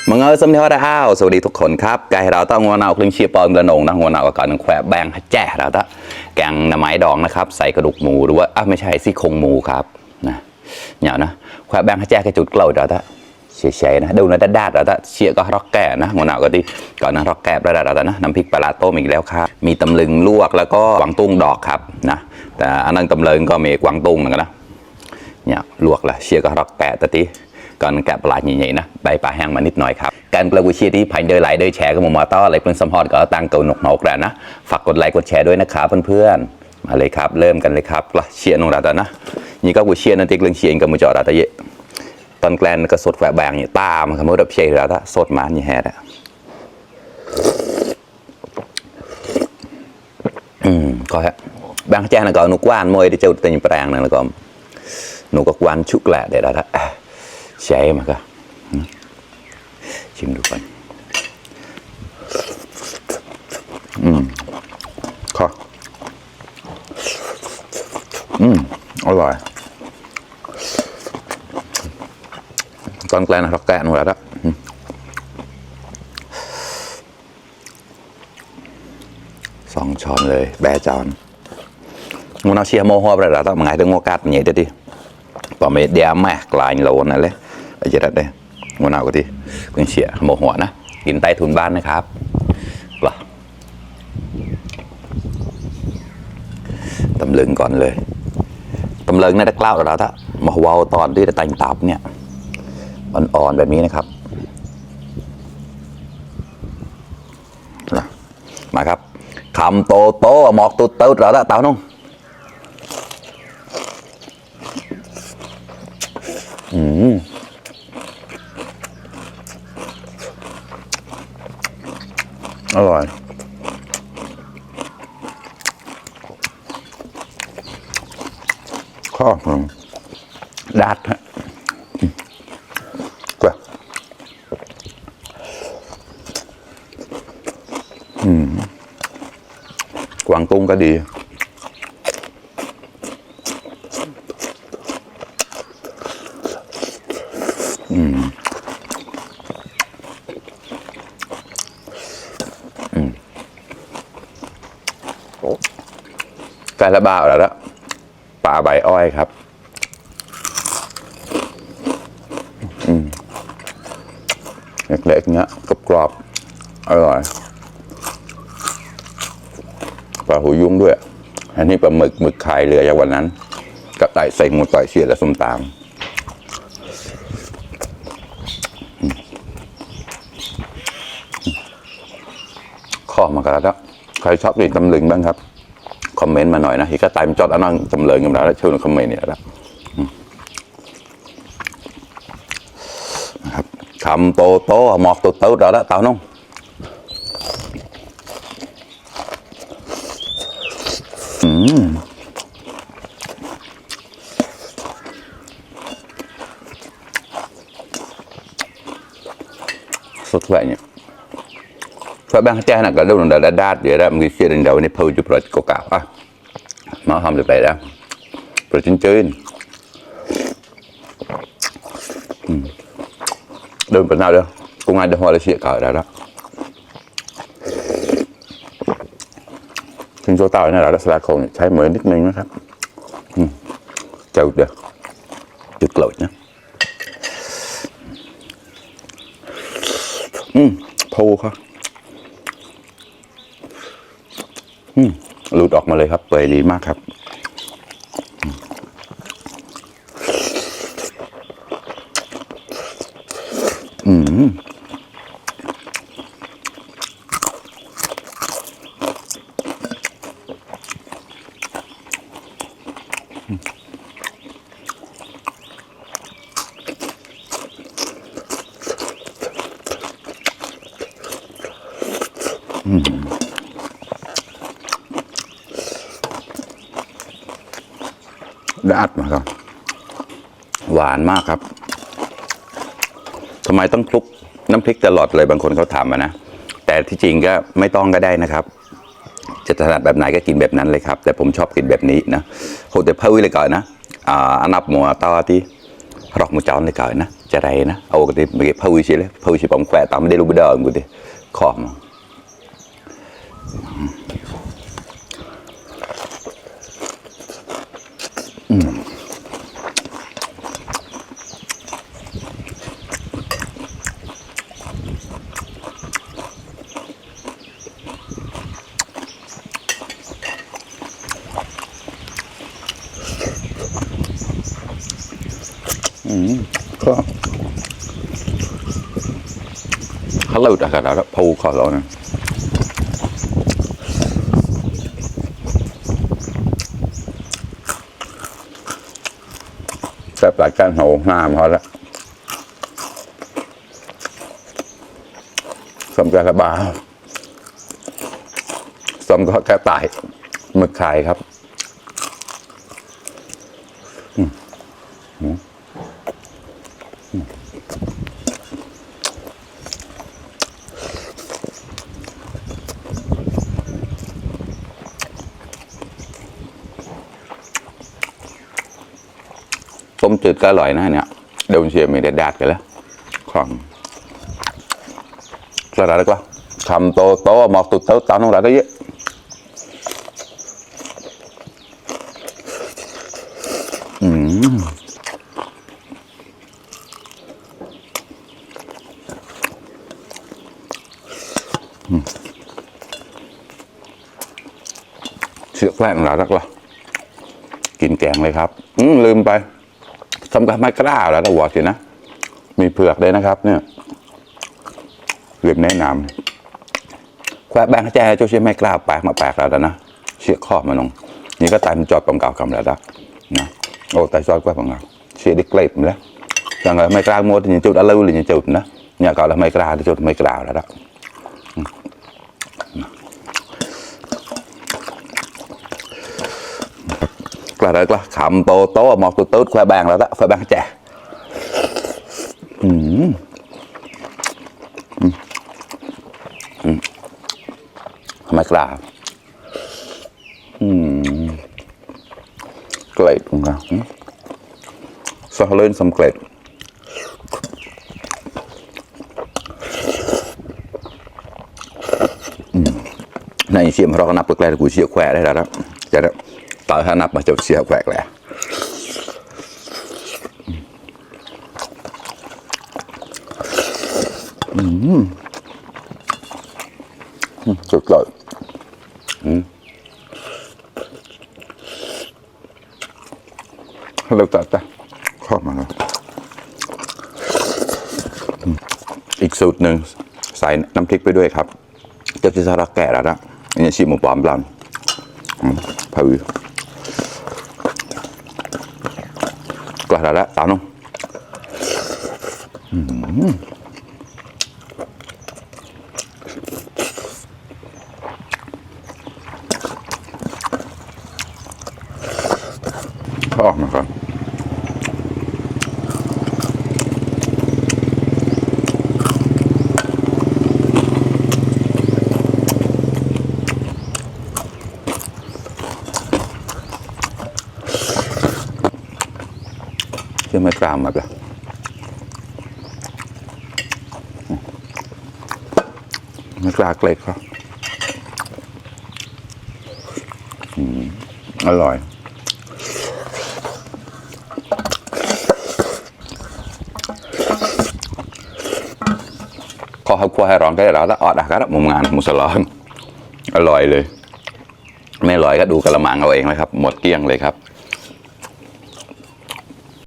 มึงเออสมเด็จพระอ้าวสวัสดีทุกคนครับไก่เราต้องงัวเนาคลึงเชียร์ปอนกระนงนะงัวเนาก็ก่อนแขวะแบงแจ้เราต้องแกงหน่อไม้ดองนะครับใส่กระดูกหมูหรือว่าไม่ใช่ซี่โครงหมูครับนะเนี่ยนะแขวะแบงแจ้กระจุดเกลียวเราต้องเฉยๆนะดูนะด้าเราต้องเชียร์ก็รอกแก่นะงัวเนาก็ที่ก่อนนะรอกแก่เราต้องนะน้ำพริกปลาต้มอีกแล้วครับมีตำลึงลวกแล้วก็กวางตุ้งดอกครับนะแต่อันนั้นตำลึงก็มีกวางตุ้งนะเนี่ยลวกละเชียร์ก็รอกแก่ตะทีก่อนแกะปลาใหญ่ๆนะใบปลาแห้งมานิดหน่อยครับการกระวุ้ยที่ผ่านเดินไหลเดินแชร์กับมาต่ออะไรเป็นสมพรก็ตั้งเกาหนกหนกแล้วนะฝากกดไลค์กดแชร์ด้วยนะครับเพื่อนๆมาเลยครับเริ่มกันเลยครับเชียร์นงราตานะนี่ก็วุ้ยเชียร์นั่นติกเรื่องเชียร์กับมือจ่อราตาเยตอนแกลนก็สดแฝงแบงเนี่ยตามครับมือดับเชียร์ราตาสดมานี่แฮ่ละก็ฮะแบงแจ้งนะก็นุกว่านมวยได้เจ้าตัวนี้แปลงนั่นแล้วก็นุกก็ว่านชุกแหละเดี๋ยวราตาใช่มาก็ชิมดูก่อนค่ะอร่อยตอนแกลนะเราแกะหนูแล้ว2 ช้อนเลยแบจอนงูน่าเชียร์โมโหอะไรแล้วต้องไงถึงงูกัดใหญ่ดิพอไม่เดียมแม่กลายโลนั่นเลยไอ้เจ๊ได้งูน่าก็ที่เพิ่งเชียร์โมโหนะกินใต้ถุนบ้านนะครับกล่ะตำลึงก่อนเลยตำลึงนี่ได้กล้าวแล้วถ้ามาเว้าตอนที่จะแต่งตับเนี่ยอ่อนๆแบบนี้นะครับมาครับคำโตโตหมอกตุ๊ดตุ๊ดแล้วเต่าน้องอร่อยข้อดัดฮะกวางตุ้งก็ดีไก่ละบ้าแล้วละปลาใบอ้อยครับเล็กๆเนี้ยกรอบๆอร่อยปลาหูยุ้งด้วยอันนี้ปลาหมึกไข่เหลือจากวันนั้นกับไต่ใส่หมูต่อยเชียร์และส้มตำข้อมากันแล้วใครชอบกินตำลึงบ้างครับคอมเมนต์มาหน่อยนะที่ก็ตายมันจอดอันนั้นตำลึงกันแล้วช่วยคอมเมนต์เนี่ยแล้วนะครับคำโตโตหมอกตุ๊ดๆแล้วเต่าน้องสุดเลยเนี่ยเพราะบางแจ้งนะก็เรื่องดาดาเดี๋ยวมันเชื่อเรื่องเดียวในพูดจุดประจุกาวมาทำเลยไปแล้วประจุจืนเดินไปหน้าเด้อกูงานเดี๋ยวพอเราเชี่ยก่อนแล้วถึงโซต้าเนี่ยเราสลัดโคนใช้เหมือนนิดนึงนะครับเจ้าเดี๋ยวจุดเกลือนะพูเขาหลุดออกมาเลยครับเปื่อยดีมากครับได้อัดมาครับหวานมากครับทำไมต้องคลุกน้ำพริกตลอดเลยบางคนเขาถามนะแต่ที่จริงก็ไม่ต้องก็ได้นะครับจะถนัดแบบไหนก็กินแบบนั้นเลยครับแต่ผมชอบกินแบบนี้นะโหแต่เพิ่มเลยก่อนนะอันนับหมูต่อที่รอกหมูเจ้าเลยก่อนนะ จะไรนะเอากระดิ่งเก็บพาวิชิเลยพาวิชิปอมแขวะตามไม่ได้รู้ไปเดินกูดิขอมก็เขาเล่าจากอะไรแล้วพูขอเราเนี่ยแต่ปลายการโหงามพอแล้วสมกับกระบาสมกับกระต่ายหมึกไข่ครับต้มจืดก็อร่อยนะเนี่ยเดี๋ยวเชียร์มีเด็ดดาดกันแล้วของสลัดแล้วก็คำโตโตหมอกตุดเต้าตามน้องเราได้เยอะเชือกแป้งหลารักละกินแกงเลยครับลืมไปสำคัญไม่กล้าแล้วนะวอดสินะมีเผือกเลยนะครับเนี่ยลืมแนะนำแควะแบงค์แจ้เจ้าเชี่ยไม่กล้าแปลกมาแปลกแล้วนะเชี่ยข้อมันงนี่ก็ตายมันจอดปมเก่าคำแล้วนะโอ้ตายซอยแควะของเราเชี่ยดิเกลดมาแล้วจังเลยไม่กล้ามัวที่จุดอะไรหรือจุดนะเนี่ยก่อนเราไม่กล้าที่จุดไม่กล้าแล้วกล้าเลยกล้าขำโตโตหมอกตุ๊ดแควะแบงแล้วแควะแบงแจ้ไม่กล้าเกล็ดของเราสะเล่นสำเกล็ดในเชี่ยมเราก็นับเกล็ดกูเชี่ยแควะได้แล้วจะได้ต่อถ้านับมาจะเชี่ยแควะแหละสุดยอดเราตัดข้อมาแล้วอีกสูตรหนึ่งใส่น้ำพริกไปด้วยครับเจ้าที่สาระแก่แล้วนะนี่ชิมหมูปลอมบลันพาวิกว่าแล้วตามน้องออกมาครับยังไม่กล้ามาเลยไม่กล้าเกล็ดครับอร่อยขอให้ครัวให้ร้องได้แล้วออดนะครับมุมงานมุสลอนอร่อยเลยไม่อร่อยก็ดูกระมังเอาเองเลยครับหมดเกลี้ยงเลยครับ